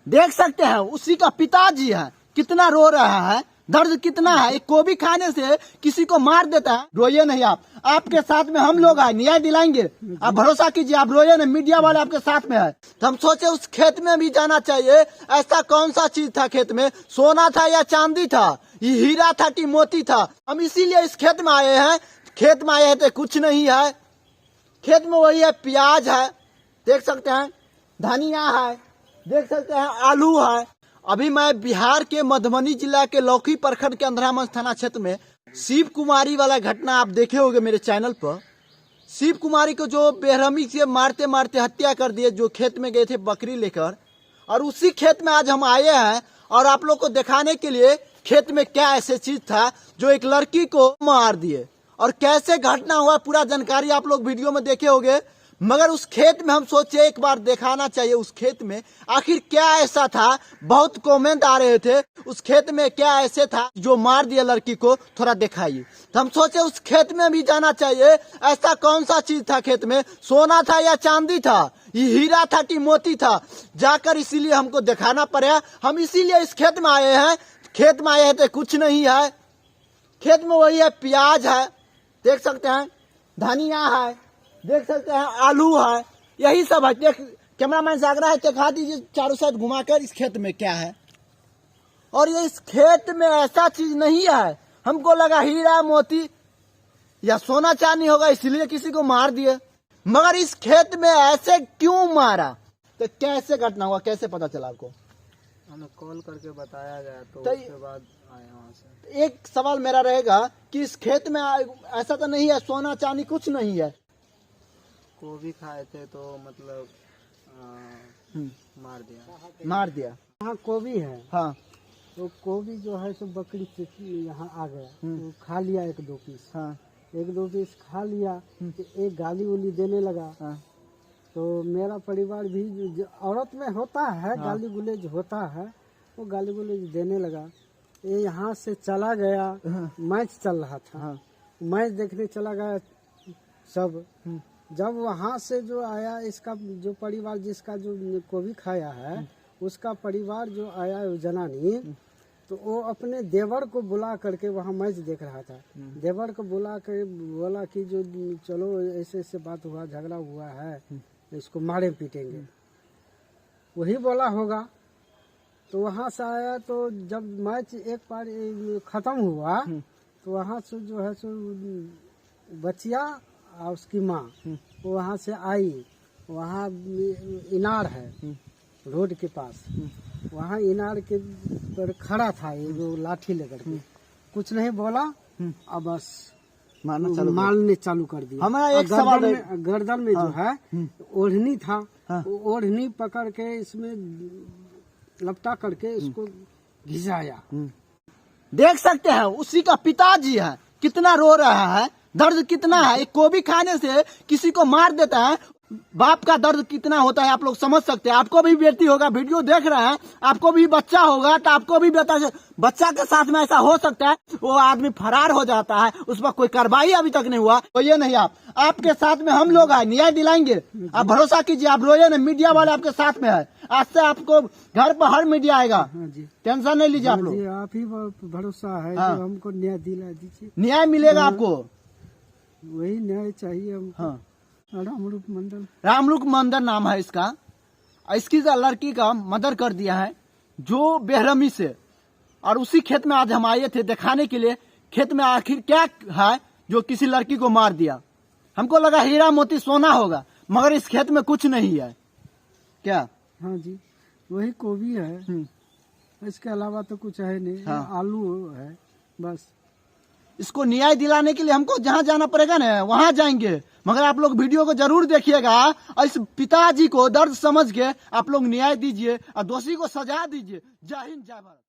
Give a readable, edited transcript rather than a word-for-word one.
देख सकते हैं उसी का पिताजी है, कितना रो रहा है, दर्द कितना है। एक गोभी खाने से किसी को मार देता है। रोइए नहीं आप, आपके साथ में हम लोग आए, न्याय दिलाएंगे। आप भरोसा कीजिए, आप रोइए नहीं, मीडिया वाले आपके साथ में है। तो हम सोचे उस खेत में भी जाना चाहिए। ऐसा कौन सा चीज था खेत में? सोना था या चांदी था? ये हीरा था कि मोती था? हम इसीलिए इस खेत में आए हैं। खेत में आए हैं तो कुछ नहीं है। खेत में वही है, प्याज है, देख सकते हैं, धनिया है, देख सकते हैं, आलू है। अभी मैं बिहार के मधुबनी जिला के लौकी प्रखंड के अंधरामंज थाना क्षेत्र में शिव कुमारी वाला घटना आप देखे होंगे मेरे चैनल पर। शिव कुमारी को जो बेरहमी से मारते मारते हत्या कर दिए, जो खेत में गए थे बकरी लेकर, और उसी खेत में आज हम आए हैं और आप लोग को दिखाने के लिए खेत में क्या ऐसे चीज था जो एक लड़की को मार दिए और कैसे घटना हुआ, पूरा जानकारी आप लोग वीडियो में देखे होंगे। मगर उस खेत में हम सोचे एक बार दिखाना चाहिए, उस खेत में आखिर क्या ऐसा था। बहुत कमेंट आ रहे थे उस खेत में क्या ऐसे था जो मार दिया लड़की को, थोड़ा दिखाइए। तो हम सोचे उस खेत में भी जाना चाहिए। ऐसा कौन सा चीज था खेत में? सोना था या चांदी था? ये हीरा था कि मोती था? जाकर इसीलिए हमको दिखाना पड़ा। हम इसीलिए इस खेत में आए हैं। खेत में आए हैं तो कुछ नहीं है। खेत में वही है, प्याज है, देख सकते हैं, धनिया है, देख सकते हैं, आलू है, यही सब है। देख, कैमरामैन से आग्रह है दिखा दीजिए चारों साइड घुमाकर इस खेत में क्या है। और ये इस खेत में ऐसा चीज नहीं है। हमको लगा हीरा मोती या सोना चांदी होगा, इसलिए किसी को मार दिए। मगर इस खेत में ऐसे क्यों मारा? तो कैसे घटना हुआ, कैसे पता चला आपको? हमें कॉल करके बताया गया तो उसके बाद आए वहाँ से। एक सवाल मेरा रहेगा कि इस खेत में ऐसा तो नहीं है सोना चांदी कुछ नहीं है? गोभी खाए थे तो मतलब मार दिया। हाँ गोभी है। हाँ, तो गोभी जो है सो बकरी से यहाँ आ गया तो खा लिया एक दो पीस। हाँ, एक दो पीस खा लिया तो एक गाली उली देने लगा। हाँ, तो मेरा परिवार भी जो औरत में होता है, हाँ, गाली गुलेज होता है, वो गाली गुलेज देने लगा। ये यहाँ से चला गया। हाँ, मैच चल रहा था। हाँ, मैच देखने चला गया सब। जब वहाँ से जो आया, इसका जो परिवार जिसका जो गोभी खाया है उसका परिवार जो आया जनानी, तो वो अपने देवर को बुला करके वहाँ मैच देख रहा था। देवर को बुला कर बोला कि जो चलो ऐसे ऐसे बात हुआ, झगड़ा हुआ है, इसको मारे पीटेंगे, वही बोला होगा। तो वहाँ से आया तो जब मैच एक बार खत्म हुआ तो वहाँ से जो है सो बचिया और उसकी माँ वहाँ से आई। वहाँ इनार है रोड के पास, वहाँ इनार के पर खड़ा था ये जो लाठी लेकर के, कुछ नहीं बोला और बस मारने चालू कर दिया। हमारा एक सवाल है, गर्दन में जो है ओढ़नी था, हाँ, वो ओढ़नी पकड़ के इसमें लपटा करके इसको घिसाया। देख सकते हैं उसी का पिताजी है, कितना रो रहा है, दर्द कितना है। एक गोभी खाने से किसी को मार देता है, बाप का दर्द कितना होता है आप लोग समझ सकते हैं। आपको भी बेटी होगा, वीडियो देख रहे हैं, आपको भी बच्चा होगा, तो आपको भी बच्चा के साथ में ऐसा हो सकता है। वो आदमी फरार हो जाता है, उस पर कोई कार्रवाई अभी तक नहीं हुआ। रोइए नहीं आप, आपके साथ में हम लोग आए, न्याय दिलाएंगे। आप भरोसा कीजिए, आप रोइए नहीं, मीडिया वाले आपके साथ में है। आज से आपको घर पर हर मीडिया आएगा, टेंशन नहीं लीजिए आप लोग। आप ही भरोसा है, हाँ, जो हमको न्याय दिला दीजिए। न्याय मिलेगा आपको, वही न्याय चाहिए हमको। हाँ। रामरूप मंडल, रामरूप मंडल नाम है इसका। इसकी लड़की का मर्डर कर दिया है जो बेरहमी से। और उसी खेत में आज हम आए थे दिखाने के लिए, खेत में आखिर क्या है जो किसी लड़की को मार दिया। हमको लगा हीरा मोती सोना होगा, मगर इस खेत में कुछ नहीं है। क्या? हाँ जी, वही गोभी है, इसके अलावा तो कुछ है नहीं। हाँ, आलू है बस। इसको न्याय दिलाने के लिए हमको जहाँ जाना पड़ेगा ना वहाँ जाएंगे। मगर आप लोग वीडियो को जरूर देखिएगा और इस पिताजी को दर्द समझ के आप लोग न्याय दीजिए और दोषी को सजा दीजिए। जय हिंद, जय भारत।